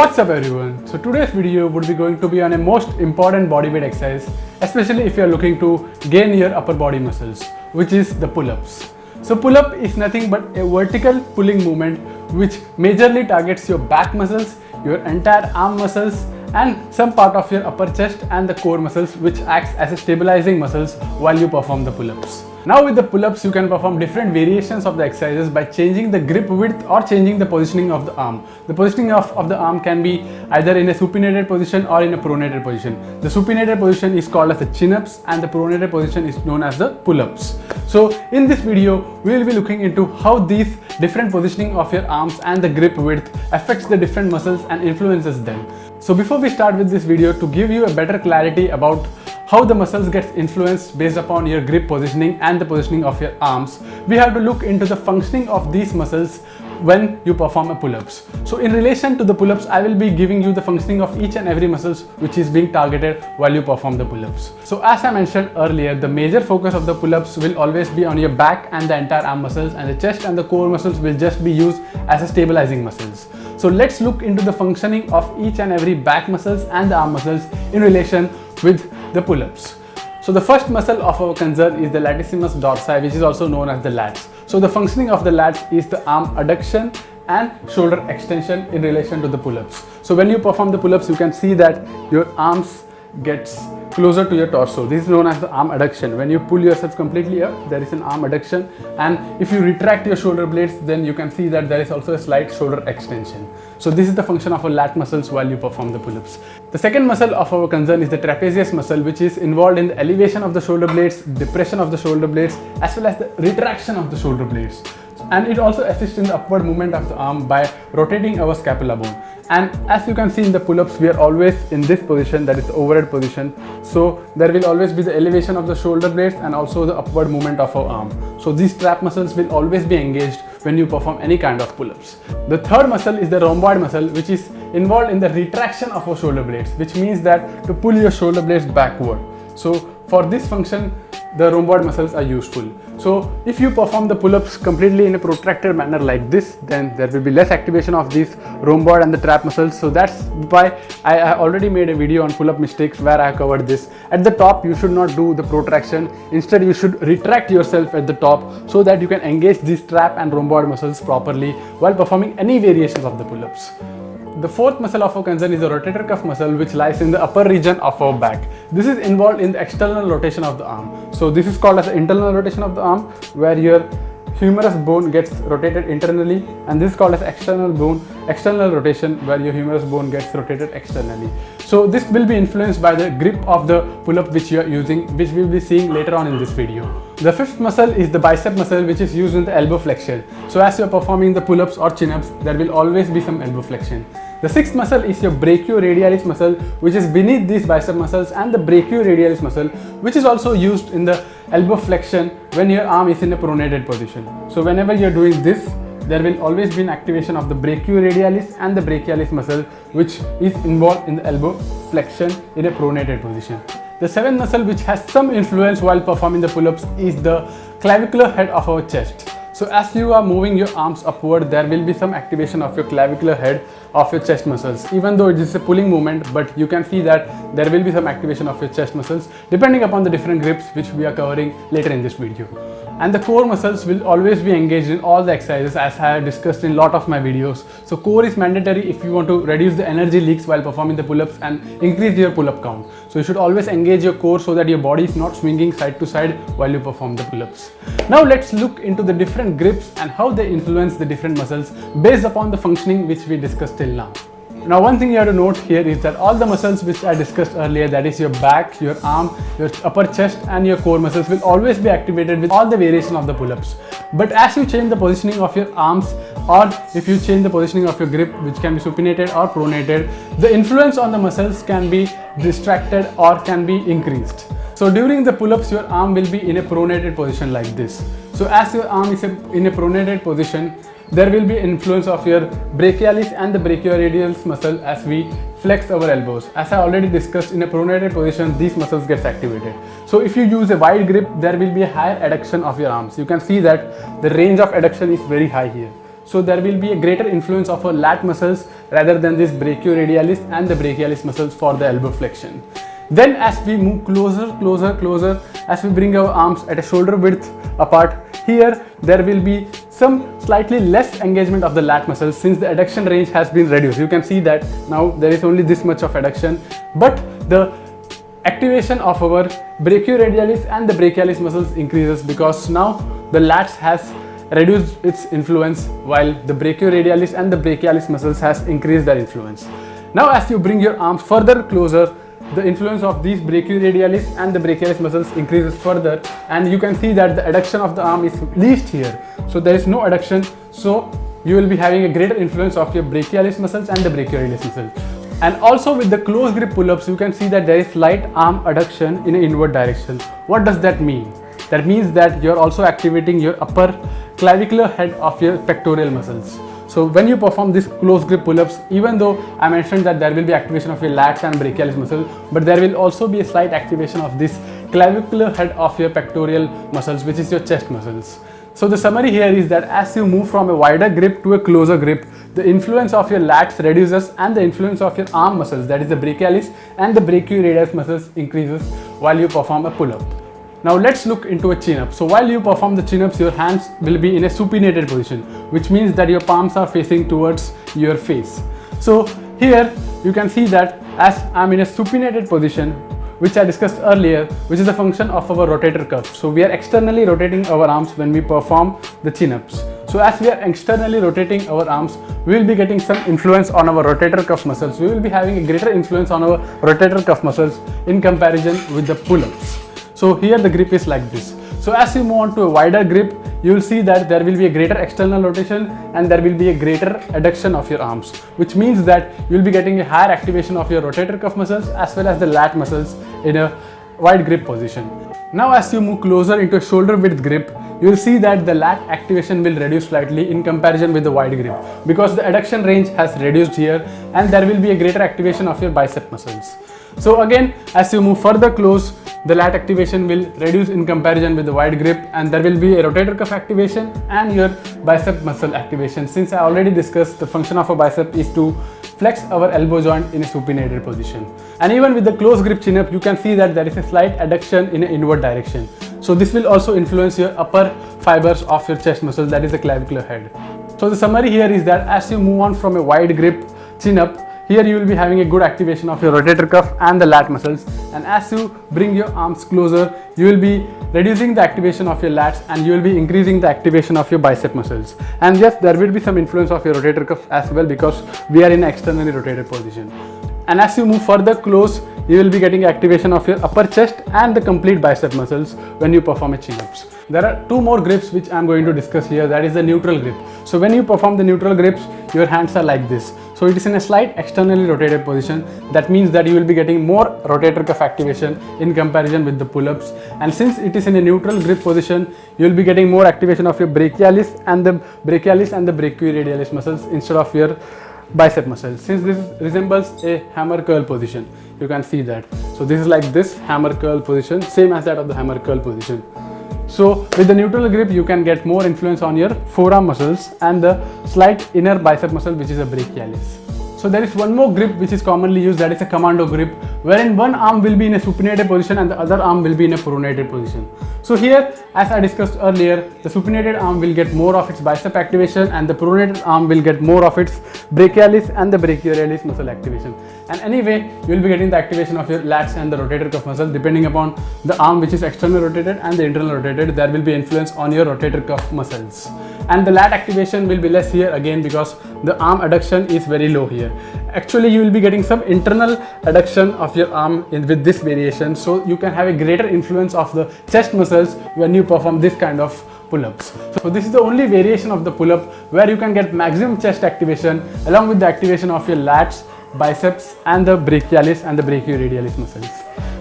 What's up everyone? So today's video would be going to be on a most important body weight exercise, especially if you are looking to gain your upper body muscles, which is the pull-ups. So pull-up is nothing but a vertical pulling movement which majorly targets your back muscles, your entire arm muscles and some part of your upper chest and the core muscles, which acts as a stabilizing muscles while you perform the pull-ups. Now with the pull-ups, you can perform different variations of the exercises by changing the grip width or changing the positioning of the arm. The positioning of the arm can be either in a supinated position or in a pronated position. The supinated position is called as the chin-ups and the pronated position is known as the pull-ups. So in this video, we will be looking into how these different positioning of your arms and the grip width affects the different muscles and influences them. So before we start with this video, to give you a better clarity about how the muscles gets influenced based upon your grip positioning and the positioning of your arms, we have to look into the functioning of these muscles when you perform a pull-ups. So in relation to the pull-ups, I will be giving you the functioning of each and every muscles which is being targeted while you perform the pull-ups. So as I mentioned earlier, the major focus of the pull-ups will always be on your back and the entire arm muscles, and the chest and the core muscles will just be used as a stabilizing muscles. So let's look into the functioning of each and every back muscles and the arm muscles in relation with the pull-ups. So the first muscle of our concern is the Latissimus Dorsi, which is also known as the lats. So the functioning of the lats is the arm adduction and shoulder extension in relation to the pull-ups. So when you perform the pull-ups, you can see that your arms gets closer to your torso. This is known as the arm adduction. When you pull yourself completely up, there is an arm adduction, and if you retract your shoulder blades, then you can see that there is also a slight shoulder extension. So this is the function of our lat muscles while you perform the pull-ups. The second muscle of our concern is the trapezius muscle, which is involved in the elevation of the shoulder blades, depression of the shoulder blades, as well as the retraction of the shoulder blades. And it also assists in the upward movement of the arm by rotating our scapula bone. And as you can see in the pull-ups, we are always in this position, that is the overhead position. So there will always be the elevation of the shoulder blades and also the upward movement of our arm. So these trap muscles will always be engaged when you perform any kind of pull-ups. The third muscle is the rhomboid muscle, which is involved in the retraction of our shoulder blades, which means that to pull your shoulder blades backward. So for this function, the rhomboid muscles are useful. So if you perform the pull-ups completely in a protracted manner like this, then there will be less activation of these rhomboid and the trap muscles. So that's why I already made a video on pull-up mistakes where I covered this. At the top, you should not do the protraction. Instead, you should retract yourself at the top so that you can engage these trap and rhomboid muscles properly while performing any variations of the pull-ups. The fourth muscle of our concern is the rotator cuff muscle, which lies in the upper region of our back. This is involved in the external rotation of the arm. So this is called as the internal rotation of the arm, where your humerus bone gets rotated internally, and this is called as external rotation, where your humerus bone gets rotated externally. So this will be influenced by the grip of the pull-up which you are using, which we will be seeing later on in this video. The fifth muscle is the bicep muscle, which is used in the elbow flexion. So as you are performing the pull-ups or chin-ups, there will always be some elbow flexion. The sixth muscle is your brachioradialis muscle, which is beneath these bicep muscles, and the brachioradialis muscle, which is also used in the elbow flexion when your arm is in a pronated position. So whenever you are doing this, there will always be an activation of the brachioradialis and the brachialis muscle, which is involved in the elbow flexion in a pronated position. The seventh muscle which has some influence while performing the pull-ups is the clavicular head of our chest. So as you are moving your arms upward, there will be some activation of your clavicular head of your chest muscles. Even though it is a pulling movement, but you can see that there will be some activation of your chest muscles depending upon the different grips which we are covering later in this video. And the core muscles will always be engaged in all the exercises, as I have discussed in a lot of my videos. So core is mandatory if you want to reduce the energy leaks while performing the pull-ups and increase your pull-up count. So you should always engage your core so that your body is not swinging side to side while you perform the pull-ups. Now let's look into the different grips and how they influence the different muscles based upon the functioning which we discussed till now. Now one thing you have to note here is that all the muscles which I discussed earlier, that is your back, your arm, your upper chest and your core muscles, will always be activated with all the variation of the pull-ups. But as you change the positioning of your arms, or if you change the positioning of your grip, which can be supinated or pronated, the influence on the muscles can be distracted or can be increased. So during the pull-ups, your arm will be in a pronated position like this. So as your arm is in a pronated position, there will be influence of your brachialis and the brachioradialis muscle as we flex our elbows. As I already discussed, in a pronated position, these muscles get activated. So if you use a wide grip, there will be a higher adduction of your arms. You can see that the range of adduction is very high here. So there will be a greater influence of our lat muscles rather than this brachioradialis and the brachialis muscles for the elbow flexion. Then as we move closer, as we bring our arms at a shoulder width apart, here there will be some slightly less engagement of the lat muscles since the adduction range has been reduced. You can see that now there is only this much of adduction, but the activation of our brachioradialis and the brachialis muscles increases because now the lats has reduced its influence while the brachioradialis and the brachialis muscles has increased their influence. Now as you bring your arms further closer, the influence of these brachioradialis and the brachialis muscles increases further, and you can see that the adduction of the arm is least here. So there is no adduction, so you will be having a greater influence of your brachialis muscles and the brachioradialis muscles. And also with the close grip pull-ups, you can see that there is slight arm adduction in an inward direction. What does that mean? That means that you are also activating your upper clavicular head of your pectoral muscles. So when you perform this close grip pull-ups, even though I mentioned that there will be activation of your lats and brachialis muscle, but there will also be a slight activation of this clavicular head of your pectoral muscles, which is your chest muscles. So the summary here is that as you move from a wider grip to a closer grip, the influence of your lats reduces and the influence of your arm muscles, that is the brachialis and the brachioradialis muscles, increases while you perform a pull-up. Now let's look into a chin-up. So while you perform the chin-ups, your hands will be in a supinated position, which means that your palms are facing towards your face. So here you can see that as I'm in a supinated position, which I discussed earlier, which is a function of our rotator cuff. So we are externally rotating our arms when we perform the chin-ups. So as we are externally rotating our arms, we will be getting some influence on our rotator cuff muscles. We will be having a greater influence on our rotator cuff muscles in comparison with the pull-ups. So here the grip is like this. So as you move on to a wider grip, you will see that there will be a greater external rotation and there will be a greater adduction of your arms, which means that you will be getting a higher activation of your rotator cuff muscles as well as the lat muscles in a wide grip position. Now as you move closer into a shoulder width grip, you will see that the lat activation will reduce slightly in comparison with the wide grip because the adduction range has reduced here and there will be a greater activation of your bicep muscles. So again, as you move further close, the lat activation will reduce in comparison with the wide grip and there will be a rotator cuff activation and your bicep muscle activation. Since I already discussed, the function of a bicep is to flex our elbow joint in a supinated position. And even with the close grip chin up, you can see that there is a slight adduction in an inward direction. So this will also influence your upper fibers of your chest muscle, that is the clavicular head. So the summary here is that as you move on from a wide grip chin up, here you will be having a good activation of your rotator cuff and the lat muscles, and as you bring your arms closer, you will be reducing the activation of your lats and you will be increasing the activation of your bicep muscles. And yes, there will be some influence of your rotator cuff as well because we are in externally rotated position. And as you move further close, you will be getting activation of your upper chest and the complete bicep muscles when you perform a chin-ups. There are two more grips which I am going to discuss here, that is the neutral grip. So when you perform the neutral grips, your hands are like this. So it is in a slight externally rotated position. That means that you will be getting more rotator cuff activation in comparison with the pull-ups. And since it is in a neutral grip position, you will be getting more activation of your brachialis and the brachioradialis muscles instead of your bicep muscles. Since this resembles a hammer curl position, you can see that. So this is like this hammer curl position, same as that of the hammer curl position. So with the neutral grip, you can get more influence on your forearm muscles and the slight inner bicep muscle, which is a brachialis. So there is one more grip which is commonly used, that is a commando grip, wherein one arm will be in a supinated position and the other arm will be in a pronated position. So here, as I discussed earlier, the supinated arm will get more of its bicep activation and the pronated arm will get more of its brachialis and the brachioradialis muscle activation. And anyway, you will be getting the activation of your lats and the rotator cuff muscle depending upon the arm which is external rotated and the internal rotated. There will be influence on your rotator cuff muscles. And the lat activation will be less here again because the arm adduction is very low here. Actually, you will be getting some internal adduction of your arm with this variation, so you can have a greater influence of the chest muscles when you perform this kind of pull-ups. So this is the only variation of the pull-up where you can get maximum chest activation along with the activation of your lats, biceps and the brachialis and the brachioradialis muscles.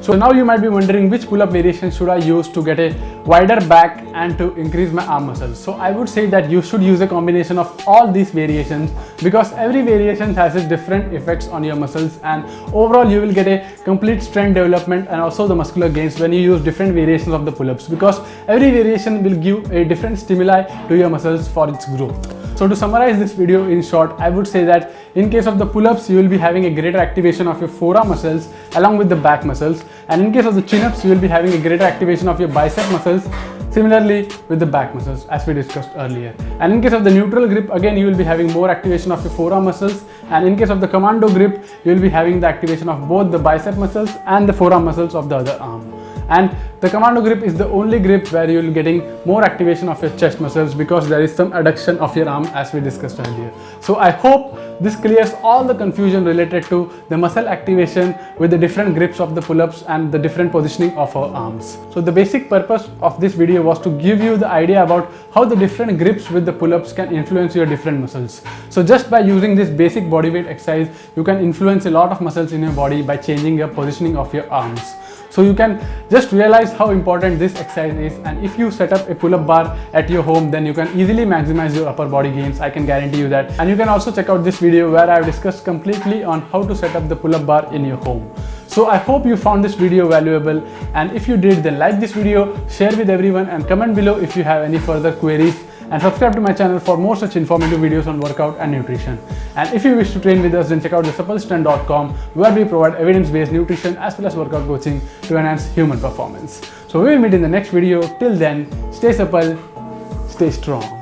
So now you might be wondering which pull-up variation should I use to get a wider back and to increase my arm muscles. So I would say that you should use a combination of all these variations because every variation has its different effects on your muscles, and overall you will get a complete strength development and also the muscular gains when you use different variations of the pull-ups, because every variation will give a different stimuli to your muscles for its growth. So to summarize this video in short, I would say that In case of the pull-ups, you will be having a greater activation of your forearm muscles along with the back muscles, and in case of the chin-ups, you will be having a greater activation of your bicep muscles similarly with the back muscles as we discussed earlier. And in case of the neutral grip, again you will be having more activation of your forearm muscles, and in case of the commando grip, you will be having the activation of both the bicep muscles and the forearm muscles of the other arm. And the commando grip is the only grip where you will be getting more activation of your chest muscles because there is some adduction of your arm as we discussed earlier. So I hope this clears all the confusion related to the muscle activation with the different grips of the pull-ups and the different positioning of our arms. So the basic purpose of this video was to give you the idea about how the different grips with the pull-ups can influence your different muscles. So just by using this basic bodyweight exercise, you can influence a lot of muscles in your body by changing your positioning of your arms. So you can just realize how important this exercise is, and if you set up a pull-up bar at your home, then you can easily maximize your upper body gains. I can guarantee you that. And you can also check out this video where I have discussed completely on how to set up the pull-up bar in your home. So I hope you found this video valuable, and if you did, then like this video, share with everyone, and comment below if you have any further queries. And subscribe to my channel for more such informative videos on workout and nutrition. And if you wish to train with us, then check out TheSuppleStrength.com, where we provide evidence-based nutrition as well as workout coaching to enhance human performance. So we will meet in the next video. Till then, stay supple, stay strong.